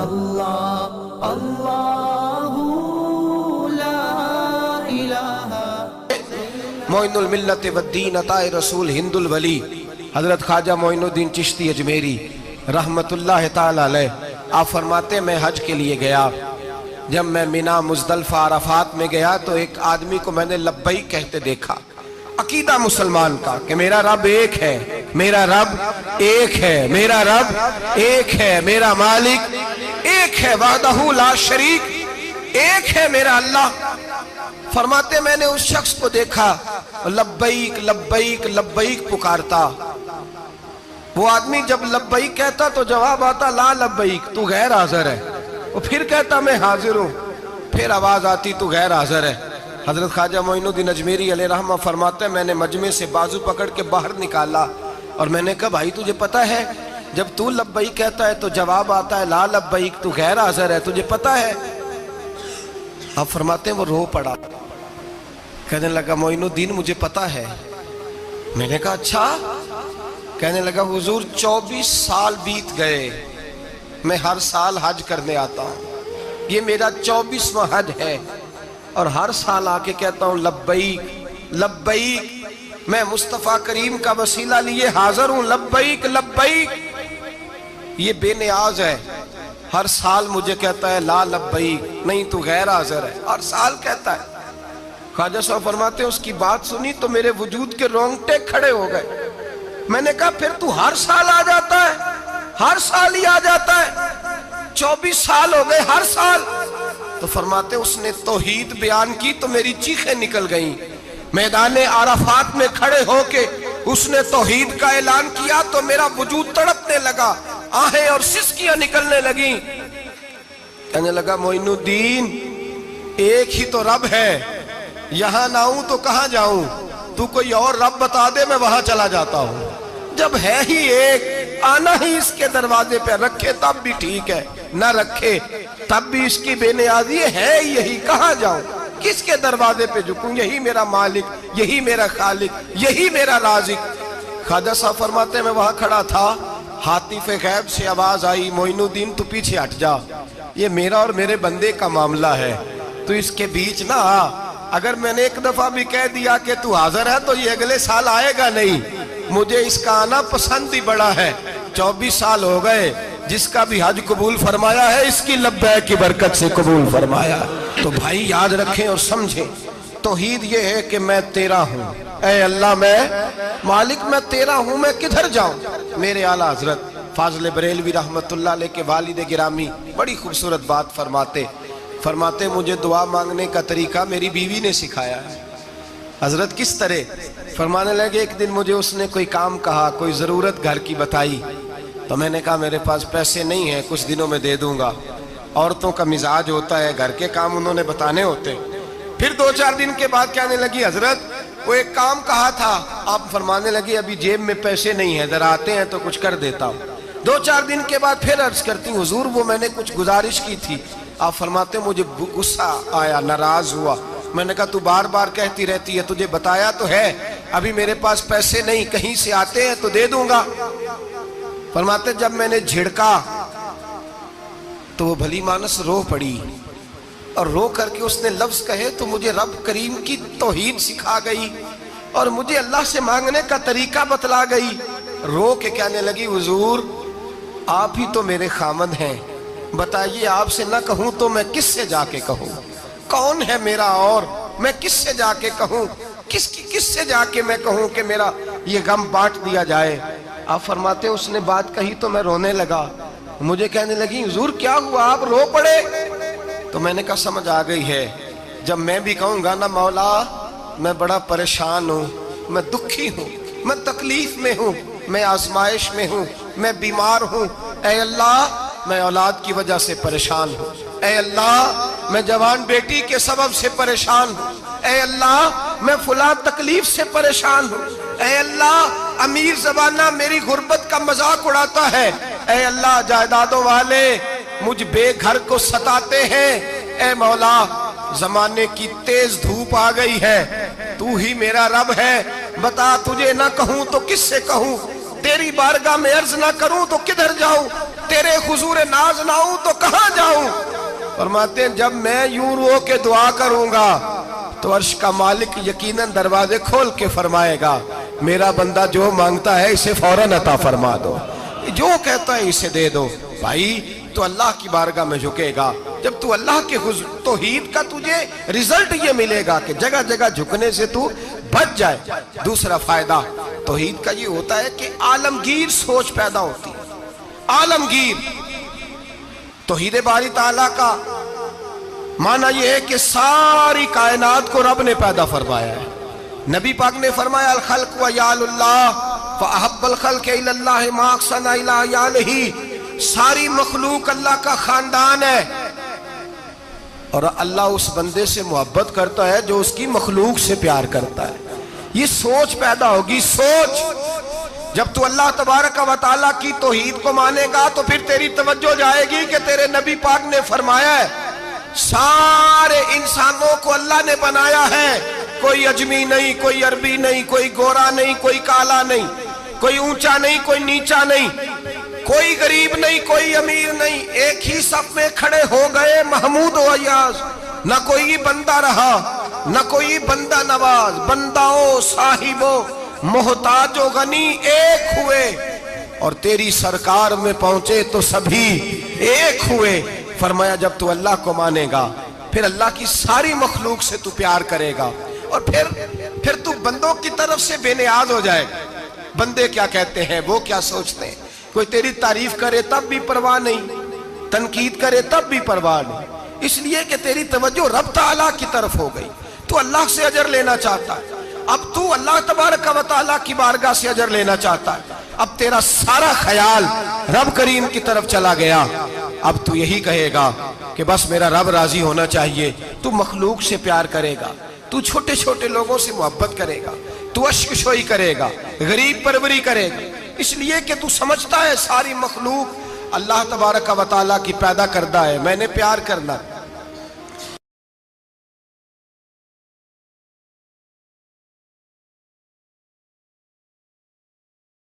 اللہ اللہ لا الہ۔ معین الملت والدین عطائے رسول ہند الولی حضرت خواجہ معین الدین چشتی اجمیری رحمت اللہ تعالی علیہ، آپ فرماتے میں حج کے لیے گیا، جب میں منی مزدلفہ عرفات میں گیا تو ایک آدمی کو میں نے لبیک کہتے دیکھا، عقیدہ مسلمان کا کہ میرا رب ایک ہے، میرا رب ایک ہے، میرا رب ایک ہے، میرا مالک ایک ہے، وحدہ لا شریک ایک ہے میرا اللہ۔ فرماتے میں نے اس شخص کو دیکھا لبیک لبیک لبیک پکارتا، وہ آدمی جب لبیک کہتا تو جواب آتا لا لبیک، تو غیر حاضر ہے، وہ پھر کہتا میں حاضر ہوں، پھر آواز آتی تو غیر حاضر ہے۔ حضرت خواجہ معین الدین اجمیری علیہ رحمہ فرماتے ہیں میں نے مجمع سے بازو پکڑ کے باہر نکالا اور میں نے کہا بھائی تجھے پتا ہے جب تو لبیک کہتا ہے تو جواب آتا ہے لا لبیک، تو غیر حاضر ہے، تجھے پتا ہے؟ آپ فرماتے ہیں وہ رو پڑا، کہنے لگا معین الدین مجھے پتا ہے۔ میں نے کہا اچھا؟ کہنے لگا حضور 24 سال بیت گئے، میں ہر سال حج کرنے آتا ہوں، یہ میرا 24واں حج ہے، اور ہر سال آ کے کہتا ہوں لبیک لبیک، میں مصطفیٰ کریم کا وسیلہ لیے حاضر ہوں، لبیک لبیک۔ یہ بے نیاز ہے، ہر سال مجھے کہتا ہے لا لبیک، نہیں تو غیر حاضر ہے، ہر سال کہتا ہے۔ خواجہ صاحب فرماتے ہیں اس کی بات سنی تو میرے وجود کے رونگٹے کھڑے ہو گئے۔ میں نے کہا پھر تو ہر سال آ جاتا ہے، ہر سال ہی آ جاتا ہے، 24 سال ہو گئے ہر سال۔ تو فرماتے اس نے توحید بیان کی تو میری چیخیں نکل گئیں، میدان عرفات میں کھڑے ہو کے اس نے توحید کا اعلان کیا تو میرا وجود تڑپنے لگا، آہیں اور سسکیاں نکلنے لگیں۔ کہنے لگا معین الدین ایک ہی تو رب ہے، یہاں نہ ہوں تو کہاں جاؤں، تو کوئی اور رب بتا دے میں وہاں چلا جاتا ہوں، جب ہے ہی ایک آنا ہی اس کے دروازے پہ، رکھے تب بھی ٹھیک ہے، نہ رکھے تب بھی اس کی بے نیازی ہے یہی، کہاں جاؤں، کس کے دروازے پہ جھکوں، یہی میرا مالک، یہی میرا خالق، یہی میرا رازق۔ خواجہ صاحب فرماتے میں وہاں کھڑا تھا، حاطف غیب سے آواز آئی معین الدین تو پیچھے ہٹ جا، یہ میرا اور میرے بندے کا معاملہ ہے، تو اس کے بیچ نہ آ، اگر میں نے ایک دفعہ بھی کہہ دیا کہ تو حاضر ہے تو یہ اگلے سال آئے گا نہیں، مجھے اس کا آنا پسند ہی بڑا ہے، 24 سال ہو گئے، جس کا بھی حج قبول فرمایا ہے اس کی لبیک کی برکت سے قبول فرمایا۔ تو بھائی یاد رکھیں اور سمجھیں، توحید یہ ہے کہ میں تیرا ہوں، اے اللہ میں مالک میں تیرا ہوں، میں کدھر جاؤں۔ میرے اعلیٰ حضرت فاضل بریلوی رحمت اللہ علیہ کے والد گرامی بڑی خوبصورت بات فرماتے مجھے دعا مانگنے کا طریقہ میری بیوی نے سکھایا ہے۔ حضرت کس طرح؟ فرمانے لگے ایک دن مجھے اس نے کوئی کام کہا، کوئی ضرورت گھر کی بتائی، تو میں نے کہا میرے پاس پیسے نہیں ہیں، کچھ دنوں میں دے دوں گا۔ عورتوں کا مزاج ہوتا ہے، گھر کے کام انہوں نے بتانے ہوتے۔ پھر 2-4 دن کے بعد کہنے لگی حضرت وہ ایک کام کہا تھا، آپ فرمانے لگے ابھی جیب میں پیسے نہیں ہیں، ذرا آتے ہیں تو کچھ کر دیتا ہوں۔ 2-4 دن کے بعد پھر عرض کرتی ہوں حضور وہ میں نے کچھ گزارش کی تھی، آپ فرماتے ہیں مجھے غصہ آیا، ناراض ہوا، میں نے کہا تو بار بار کہتی رہتی ہے، تجھے بتایا تو ہے، ابھی میرے پاس پیسے نہیں، کہیں سے آتے ہیں تو دے دوں گا۔ فرماتے جب میں نے جھڑکا تو وہ بھلی مانس رو پڑی، اور رو کر کے اس نے لفظ کہے تو مجھے رب کریم کی توحید سکھا گئی اور مجھے اللہ سے مانگنے کا طریقہ بتلا گئی۔ رو کے کہنے لگی حضور آپ ہی تو میرے خامد ہیں، بتائیے آپ سے نہ کہوں تو میں کس سے جا کے کہوں، کون ہے میرا اور میں کس سے جا کے کہوں، کس سے جا کے میں کہوں کہ میرا یہ غم بانٹ دیا جائے۔ آپ فرماتے ہیں اس نے بات کہی تو میں رونے لگا، مجھے کہنے لگی حضور کیا ہوا آپ رو پڑے؟ تو میں نے کہا سمجھ آ گئی ہے، جب میں بھی کہوں گا نا مولا میں بڑا پریشان ہوں، میں دکھی ہوں، میں تکلیف میں ہوں، میں آزمائش میں ہوں، میں بیمار ہوں، اے اللہ میں اولاد کی وجہ سے پریشان ہوں، اے اللہ میں جوان بیٹی کے سبب سے پریشان ہوں، اے اللہ میں فلاں تکلیف سے پریشان ہوں، اے اللہ امیر زبانہ میری غربت کا مذاق اڑاتا ہے، اے اللہ جائیدادوں والے مجھ بے گھر کو ستاتے ہیں، اے مولا زمانے کی تیز دھوپ آ گئی ہے، تو ہی میرا رب ہے، بتا تجھے نہ کہوں تو کس سے کہوں، تیری بارگاہ میں عرض نہ کروں تو کدھر جاؤں، تیرے حضور ناز نہ ہوں تو کہاں جاؤں۔ فرماتے ہیں جب میں یوں رو کے دعا کروں گا تو عرش کا مالک یقیناً دروازے کھول کے فرمائے گا میرا بندہ جو مانگتا ہے اسے فوراً عطا فرما دو، جو کہتا ہے اسے دے دو۔ بھائی تو اللہ کی بارگاہ میں جھکے گا، جب تو اللہ کے حضور توحید کا تجھے رزلٹ یہ ملے گا کہ جگہ جگہ جھکنے سے تو بچ جائے۔ دوسرا فائدہ توحید کا یہ ہوتا ہے کہ عالمگیر سوچ پیدا ہوتی ہے۔ عالمگیر توحید باری تعالیٰ کا معنی یہ ہے کہ ساری کائنات کو رب نے پیدا فرمایا ہے۔ نبی پاک نے فرمایا الخلق و یال اللہ فاحب الخلق الی اللہ ما احسن الی یالہ، ساری مخلوق اللہ کا خاندان ہے اور اللہ اس بندے سے محبت کرتا ہے جو اس کی مخلوق سے پیار کرتا ہے۔ یہ سوچ پیدا ہوگی، سوچ جب تو اللہ تبارک و تعالیٰ کی توحید کو مانے گا تو پھر تیری توجہ جائے گی کہ تیرے نبی پاک نے فرمایا ہے سارے انسانوں کو اللہ نے بنایا ہے، کوئی اجمی نہیں، کوئی عربی نہیں، کوئی گورا نہیں، کوئی کالا نہیں، کوئی اونچا نہیں، کوئی نیچا نہیں، کوئی غریب نہیں، کوئی امیر نہیں، ایک ہی صف میں کھڑے ہو گئے محمود و ایاز، نہ کوئی بندہ رہا نہ کوئی بندہ نواز، بنداؤں صاحبوں محتاج و غنی ایک ہوئے اور تیری سرکار میں پہنچے تو سبھی ایک ہوئے۔ فرمایا جب تو اللہ کو مانے گا پھر اللہ کی ساری مخلوق سے تو پیار کرے گا اور پھر تو بندوں کی طرف سے بے نیاز ہو جائے گا۔ بندے کیا کہتے ہیں، وہ کیا سوچتے ہیں، کوئی تیری تعریف کرے تب بھی پرواہ نہیں، تنقید کرے تب بھی پرواہ نہیں، اس لیے کہ تیری توجہ رب تعالیٰ کی طرف ہو گئی، تو اللہ سے اجر لینا چاہتا ہے۔ اب تو اللہ تبارک و تعالیٰ کی بارگاہ سے اجر لینا چاہتا ہے، اب تیرا سارا خیال رب کریم کی طرف چلا گیا۔ اب تو یہی کہے گا کہ بس میرا رب راضی ہونا چاہیے۔ تو مخلوق سے پیار کرے گا، تو چھوٹے چھوٹے لوگوں سے محبت کرے گا، تو اشک شوئی کرے گا، غریب پروری کرے گا، اس لیے کہ تو سمجھتا ہے ساری مخلوق اللہ تبارک و تعالیٰ کی پیدا کردہ ہے، میں نے پیار کرنا۔